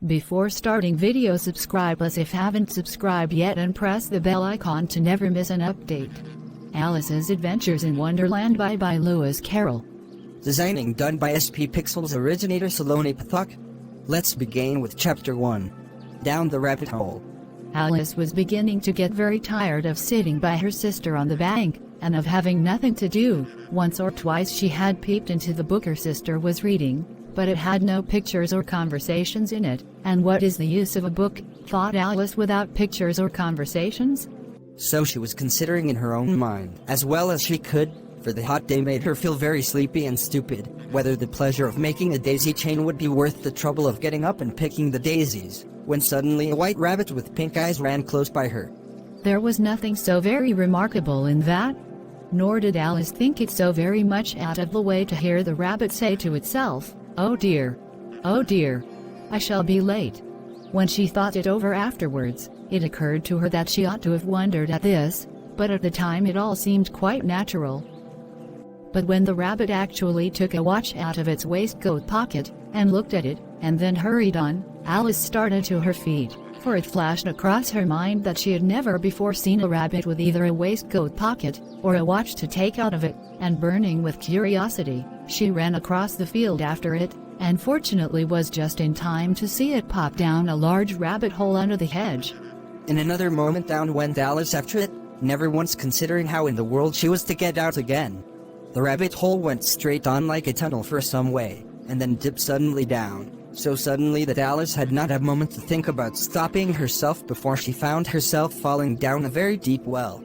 Before starting video, subscribe us if haven't subscribed yet and press the bell icon to never miss an update. Alice's Adventures in Wonderland by Lewis Carroll. Designing done by SP Pixels originator Saloni Pathak. Let's begin with Chapter 1. Down the Rabbit Hole. Alice was beginning to get very tired of sitting by her sister on the bank, and of having nothing to do. Once or twice she had peeped into the book her sister was reading, but it had no pictures or conversations in it, and what is the use of a book, thought Alice, without pictures or conversations? So she was considering in her own mind, as well as she could, for the hot day made her feel very sleepy and stupid, whether the pleasure of making a daisy chain would be worth the trouble of getting up and picking the daisies, when suddenly a white rabbit with pink eyes ran close by her. There was nothing so very remarkable in that, nor did Alice think it so very much out of the way to hear the rabbit say to itself, "Oh dear! Oh dear! I shall be late." When she thought it over afterwards, it occurred to her that she ought to have wondered at this, but at the time it all seemed quite natural. But when the rabbit actually took a watch out of its waistcoat pocket, and looked at it, and then hurried on, Alice started to her feet, for it flashed across her mind that she had never before seen a rabbit with either a waistcoat pocket, or a watch to take out of it, and burning with curiosity, she ran across the field after it, and fortunately was just in time to see it pop down a large rabbit hole under the hedge. In another moment down went Alice after it, never once considering how in the world she was to get out again. The rabbit hole went straight on like a tunnel for some way, and then dipped suddenly down, so suddenly that Alice had not a moment to think about stopping herself before she found herself falling down a very deep well.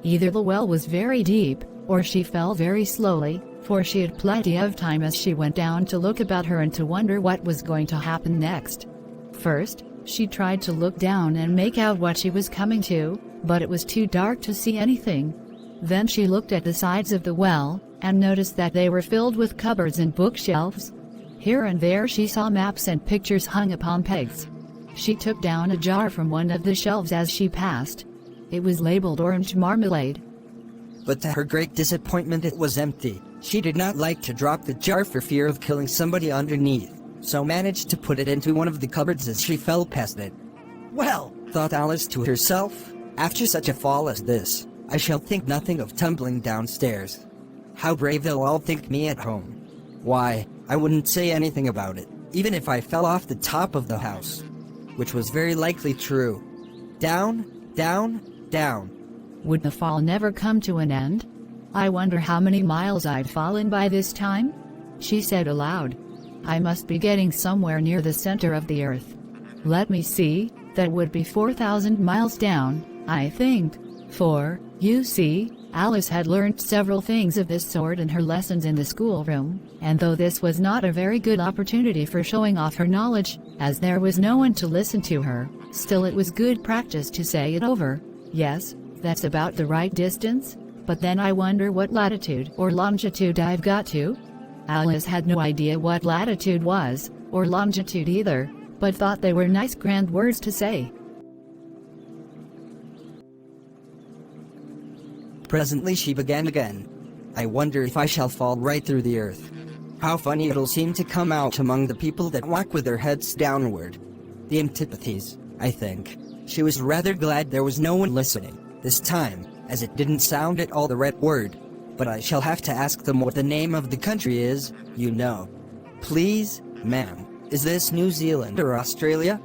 Either the well was very deep, or she fell very slowly, for she had plenty of time as she went down to look about her and to wonder what was going to happen next. First, she tried to look down and make out what she was coming to, but it was too dark to see anything. Then she looked at the sides of the well, and noticed that they were filled with cupboards and bookshelves. Here and there she saw maps and pictures hung upon pegs. She took down a jar from one of the shelves as she passed. It was labeled orange marmalade. But to her great disappointment it was empty. She did not like to drop the jar for fear of killing somebody underneath, so managed to put it into one of the cupboards as she fell past it. "Well," thought Alice to herself, "after such a fall as this, I shall think nothing of tumbling downstairs. How brave they'll all think me at home. Why, I wouldn't say anything about it, even if I fell off the top of the house." Which was very likely true. Down, down, down. Would the fall never come to an end? "I wonder how many miles I'd fallen by this time?" she said aloud. "I must be getting somewhere near the center of the earth. Let me see, that would be 4,000 miles down, I think." For, you see, Alice had learnt several things of this sort in her lessons in the schoolroom, and though this was not a very good opportunity for showing off her knowledge, as there was no one to listen to her, still it was good practice to say it over. "Yes, that's about the right distance, but then I wonder what latitude or longitude I've got to." Alice had no idea what latitude was, or longitude either, but thought they were nice grand words to say. Presently she began again. "I wonder if I shall fall right through the earth. How funny it'll seem to come out among the people that walk with their heads downward. The antipathies, I think." She was rather glad there was no one listening, this time, as it didn't sound at all the right word. "But I shall have to ask them what the name of the country is, you know. Please, ma'am, is this New Zealand or Australia?"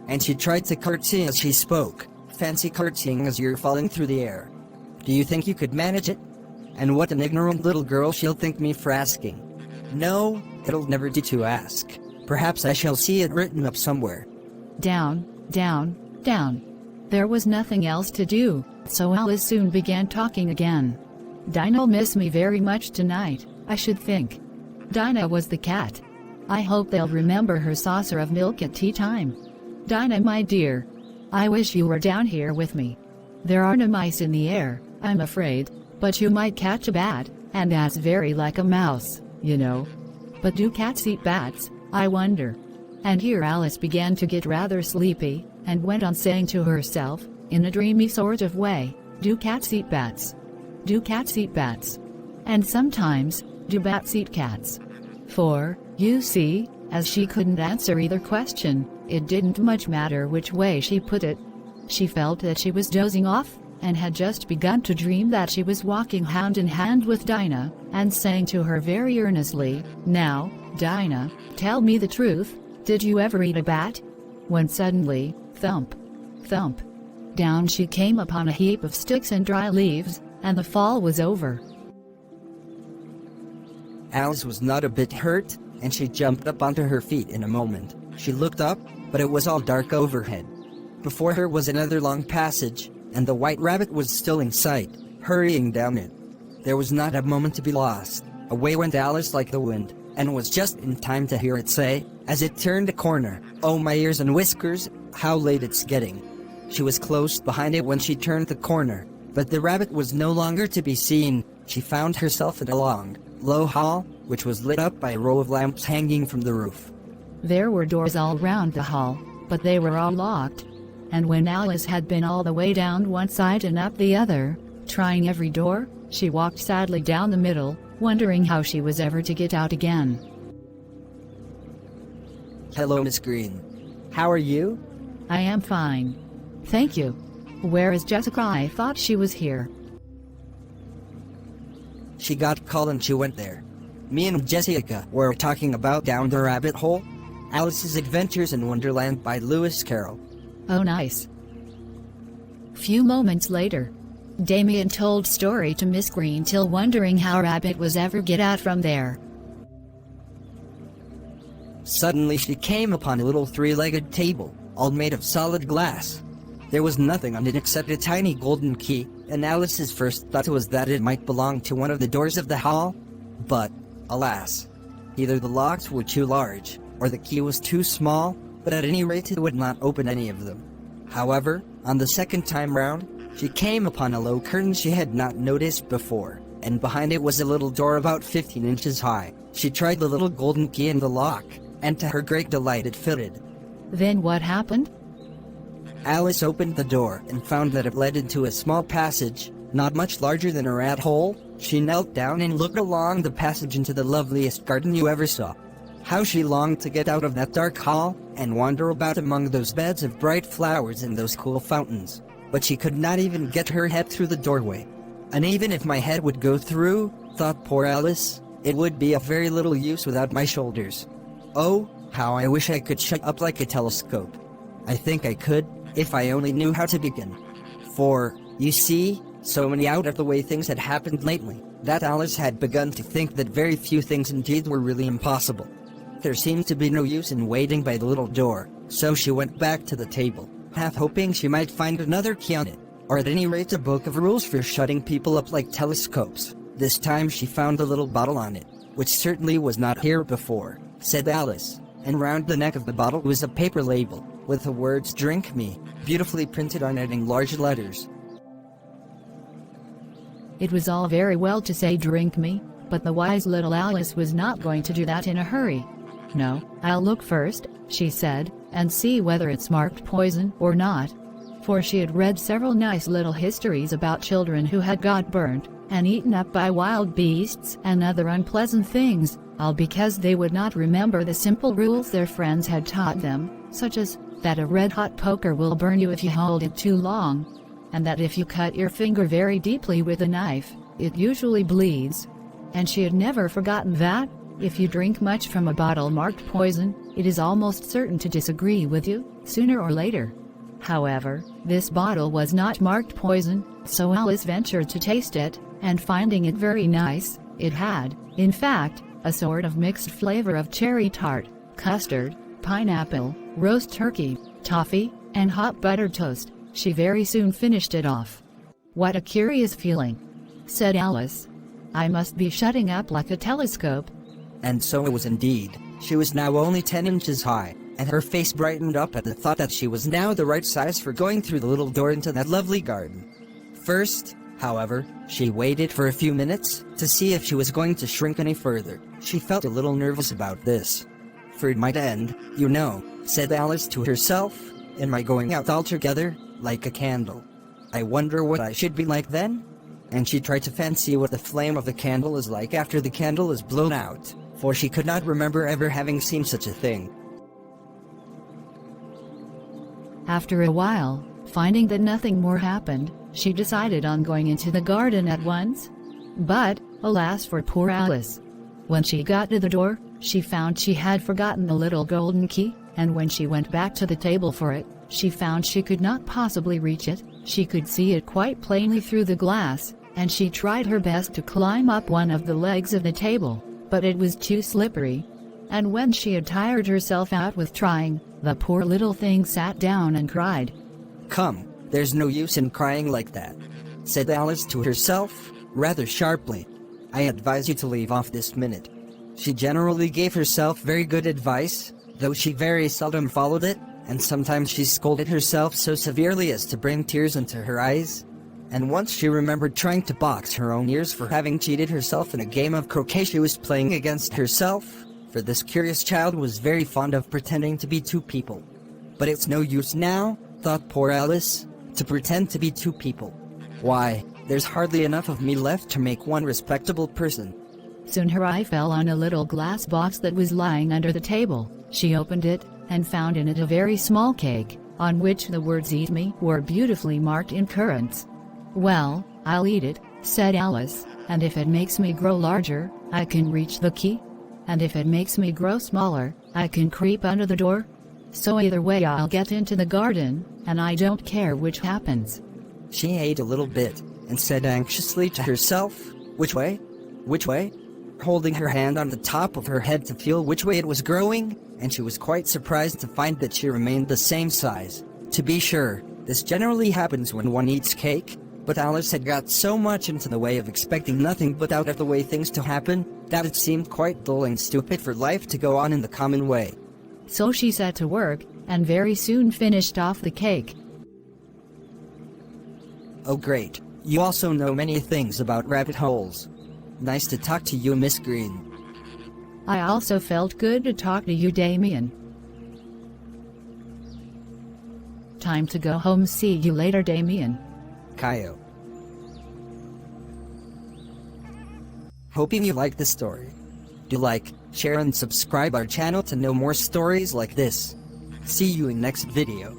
And she tried to curtsy as she spoke. Fancy curtsying as you're falling through the air. "Do you think you could manage it? And what an ignorant little girl she'll think me for asking. No, it'll never do to ask. Perhaps I shall see it written up somewhere." Down, down, down. There was nothing else to do, so Alice soon began talking again. "Dinah'll miss me very much tonight, I should think. Dinah was the cat. I hope they'll remember her saucer of milk at tea time. Dinah, my dear, I wish you were down here with me. There are no mice in the air, I'm afraid, but you might catch a bat, and that's very like a mouse, you know. But do cats eat bats, I wonder?" And here Alice began to get rather sleepy, and went on saying to herself, in a dreamy sort of way, "Do cats eat bats? Do cats eat bats? And sometimes, do bats eat cats?" For, you see, as she couldn't answer either question, It didn't much matter which way she put it. She felt that she was dozing off, and had just begun to dream that she was walking hand in hand with Dinah, and saying to her very earnestly, "Now, Dinah, tell me the truth, did you ever eat a bat?" When suddenly, thump, thump, down she came upon a heap of sticks and dry leaves, and the fall was over. Alice was not a bit hurt, and she jumped up onto her feet in a moment. She looked up, but it was all dark overhead. Before her was another long passage, and the white rabbit was still in sight, hurrying down it. There was not a moment to be lost. Away went Alice like the wind, and was just in time to hear it say, as it turned a corner, "Oh my ears and whiskers, how late it's getting." She was close behind it when she turned the corner, but the rabbit was no longer to be seen. She found herself in a long, low hall, which was lit up by a row of lamps hanging from the roof. There were doors all round the hall, but they were all locked. And when Alice had been all the way down one side and up the other, trying every door, she walked sadly down the middle, wondering how she was ever to get out again. "Hello, Miss Green. How are you?" "I am fine. Thank you. Where is Jessica? I thought she was here." "She got called and she went there. Me and Jessica were talking about Down the Rabbit Hole, Alice's Adventures in Wonderland by Lewis Carroll." "Oh, nice." Few moments later, Damien told story to Miss Green till wondering how Rabbit was ever get out from there. Suddenly she came upon a little three-legged table, all made of solid glass. There was nothing on it except a tiny golden key, and Alice's first thought was that it might belong to one of the doors of the hall. But, alas, either the locks were too large, or the key was too small, but at any rate it would not open any of them. However, on the second time round, she came upon a low curtain she had not noticed before, and behind it was a little door about 15 inches high. She tried the little golden key in the lock, and to her great delight it fitted. Then what happened? Alice opened the door and found that it led into a small passage, not much larger than a rat hole. She knelt down and looked along the passage into the loveliest garden you ever saw. How she longed to get out of that dark hall, and wander about among those beds of bright flowers and those cool fountains. But she could not even get her head through the doorway. "And even if my head would go through," thought poor Alice, "it would be of very little use without my shoulders. Oh, how I wish I could shut up like a telescope. I think I could, if I only knew how to begin." For, you see, so many out-of-the-way things had happened lately, that Alice had begun to think that very few things indeed were really impossible. There seemed to be no use in waiting by the little door, so she went back to the table, half hoping she might find another key on it, or at any rate a book of rules for shutting people up like telescopes. This time she found a little bottle on it, which certainly was not here before, said Alice, and round the neck of the bottle was a paper label, with the words "Drink Me," beautifully printed on it in large letters. It was all very well to say "drink me," but the wise little Alice was not going to do that in a hurry. "No, I'll look first," she said, "and see whether it's marked poison or not." For she had read several nice little histories about children who had got burnt, and eaten up by wild beasts and other unpleasant things, all because they would not remember the simple rules their friends had taught them, such as, that a red-hot poker will burn you if you hold it too long, and that if you cut your finger very deeply with a knife, it usually bleeds. And she had never forgotten that, if you drink much from a bottle marked poison, it is almost certain to disagree with you, sooner or later. However, this bottle was not marked poison, so Alice ventured to taste it, and finding it very nice, it had, in fact, a sort of mixed flavor of cherry tart, custard, pineapple, roast turkey, toffee, and hot buttered toast. She very soon finished it off. "What a curious feeling," said Alice. "I must be shutting up like a telescope." And so it was indeed. She was now only 10 inches high, and her face brightened up at the thought that she was now the right size for going through the little door into that lovely garden. First, however, she waited for a few minutes to see if she was going to shrink any further. She felt a little nervous about this. "For it might end, you know," said Alice to herself, "in my going out altogether, like a candle. I wonder what I should be like then?" And she tried to fancy what the flame of the candle is like after the candle is blown out, for she could not remember ever having seen such a thing. After a while, finding that nothing more happened, she decided on going into the garden at once. But, alas for poor Alice. When she got to the door, she found she had forgotten the little golden key, and when she went back to the table for it, she found she could not possibly reach it. She could see it quite plainly through the glass, and she tried her best to climb up one of the legs of the table, but it was too slippery. And when she had tired herself out with trying, the poor little thing sat down and cried. "Come, there's no use in crying like that," said Alice to herself, rather sharply. "I advise you to leave off this minute." She generally gave herself very good advice, though she very seldom followed it, and sometimes she scolded herself so severely as to bring tears into her eyes. And once she remembered trying to box her own ears for having cheated herself in a game of croquet she was playing against herself, for this curious child was very fond of pretending to be two people. "But it's no use now," thought poor Alice, "to pretend to be two people. Why, there's hardly enough of me left to make one respectable person." Soon her eye fell on a little glass box that was lying under the table. She opened it, and found in it a very small cake, on which the words "Eat me" were beautifully marked in currants. "Well, I'll eat it," said Alice, "and if it makes me grow larger, I can reach the key. And if it makes me grow smaller, I can creep under the door. So either way I'll get into the garden, and I don't care which happens." She ate a little bit, and said anxiously to herself, "Which way? Which way?" holding her hand on the top of her head to feel which way it was growing, and she was quite surprised to find that she remained the same size. To be sure, this generally happens when one eats cake, but Alice had got so much into the way of expecting nothing but out-of-the-way things to happen, that it seemed quite dull and stupid for life to go on in the common way. So she set to work, and very soon finished off the cake. "Oh great, you also know many things about rabbit holes. Nice to talk to you, Miss Green." I also felt good to talk to you, Damien. Time to go home. See you later, Damien. Kayo. Hoping you liked the story. Do like, share and subscribe our channel to know more stories like this. See you in next video.